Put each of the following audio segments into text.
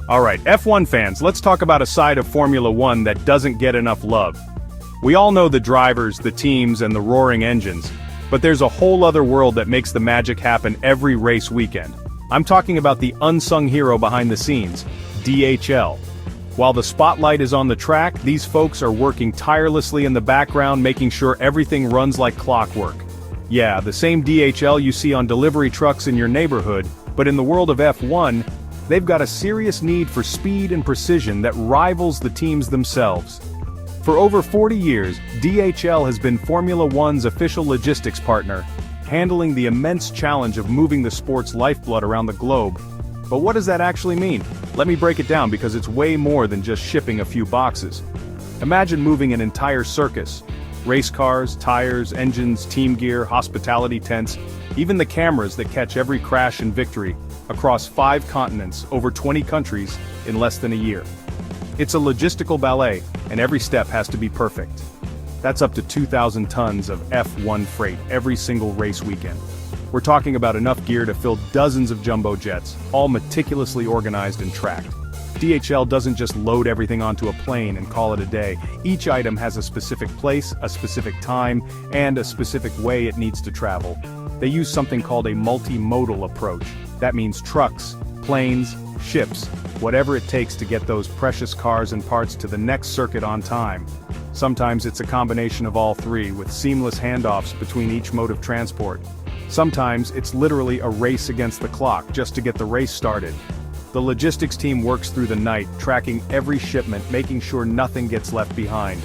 Alright, F1 fans, let's talk about a side of Formula One that doesn't get enough love. We all know the drivers, the teams, and the roaring engines, but there's a whole other world that makes the magic happen every race weekend. I'm talking about the unsung hero behind the scenes, DHL. While the spotlight is on the track, these folks are working tirelessly in the background, making sure everything runs like clockwork. Yeah, the same DHL you see on delivery trucks in your neighborhood, but in the world of F1, they've got a serious need for speed and precision that rivals the teams themselves. For over 40 years, DHL has been Formula One's official logistics partner, handling the immense challenge of moving the sport's lifeblood around the globe. But what does that actually mean? Let me break it down because it's way more than just shipping a few boxes. Imagine moving an entire circus. Race cars, tires, engines, team gear, hospitality tents, even the cameras that catch every crash and victory, across 5 continents, over 20 countries, in less than a year. It's a logistical ballet, and every step has to be perfect. That's up to 2,000 tons of F1 freight every single race weekend. We're talking about enough gear to fill dozens of jumbo jets, all meticulously organized and tracked. DHL doesn't just load everything onto a plane and call it a day. Each item has a specific place, a specific time, and a specific way it needs to travel. They use something called a multimodal approach. That means trucks, planes, ships, whatever it takes to get those precious cars and parts to the next circuit on time. Sometimes it's a combination of all three, with seamless handoffs between each mode of transport. Sometimes it's literally a race against the clock just to get the race started. The logistics team works through the night, tracking every shipment, making sure nothing gets left behind.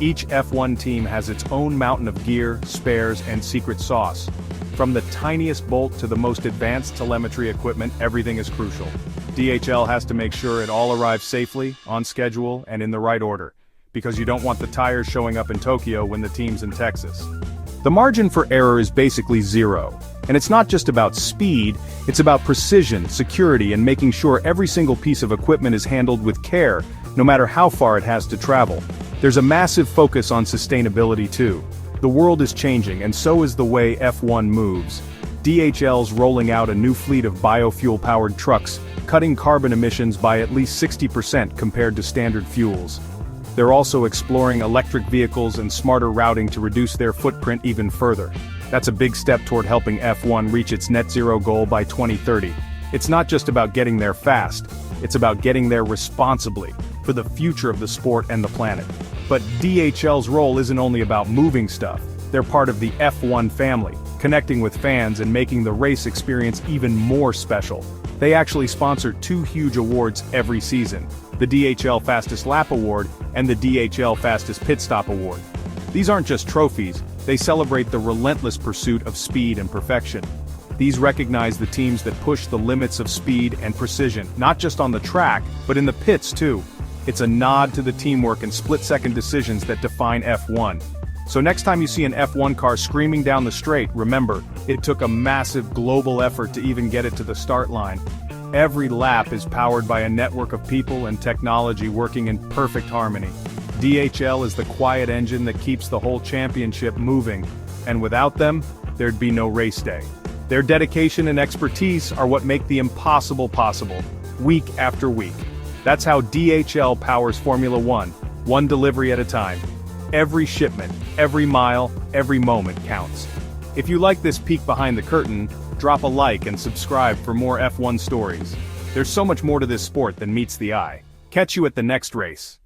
Each F1 team has its own mountain of gear, spares, and secret sauce. From the tiniest bolt to the most advanced telemetry equipment, everything is crucial. DHL has to make sure it all arrives safely, on schedule, and in the right order, because you don't want the tires showing up in Tokyo when the team's in Texas. The margin for error is basically zero. And it's not just about speed, it's about precision, security, and making sure every single piece of equipment is handled with care, no matter how far it has to travel. There's a massive focus on sustainability too. The world is changing, and so is the way F1 moves. DHL's rolling out a new fleet of biofuel-powered trucks, cutting carbon emissions by at least 60% compared to standard fuels. They're also exploring electric vehicles and smarter routing to reduce their footprint even further. That's a big step toward helping F1 reach its net zero goal by 2030. It's not just about getting there fast, it's about getting there responsibly, for the future of the sport and the planet. But DHL's role isn't only about moving stuff. They're part of the F1 family, connecting with fans and making the race experience even more special. They actually sponsor 2 huge awards every season, the DHL Fastest Lap Award and the DHL Fastest Pit Stop Award. These aren't just trophies, they celebrate the relentless pursuit of speed and perfection. These recognize the teams that push the limits of speed and precision, not just on the track, but in the pits too. It's a nod to the teamwork and split-second decisions that define F1. So next time you see an F1 car screaming down the straight, remember, it took a massive global effort to even get it to the start line. Every lap is powered by a network of people and technology working in perfect harmony. DHL is the quiet engine that keeps the whole championship moving, and without them, there'd be no race day. Their dedication and expertise are what make the impossible possible, week after week. That's how DHL powers Formula One, one delivery at a time. Every shipment, every mile, every moment counts. If you like this peek behind the curtain, drop a like and subscribe for more F1 stories. There's so much more to this sport than meets the eye. Catch you at the next race.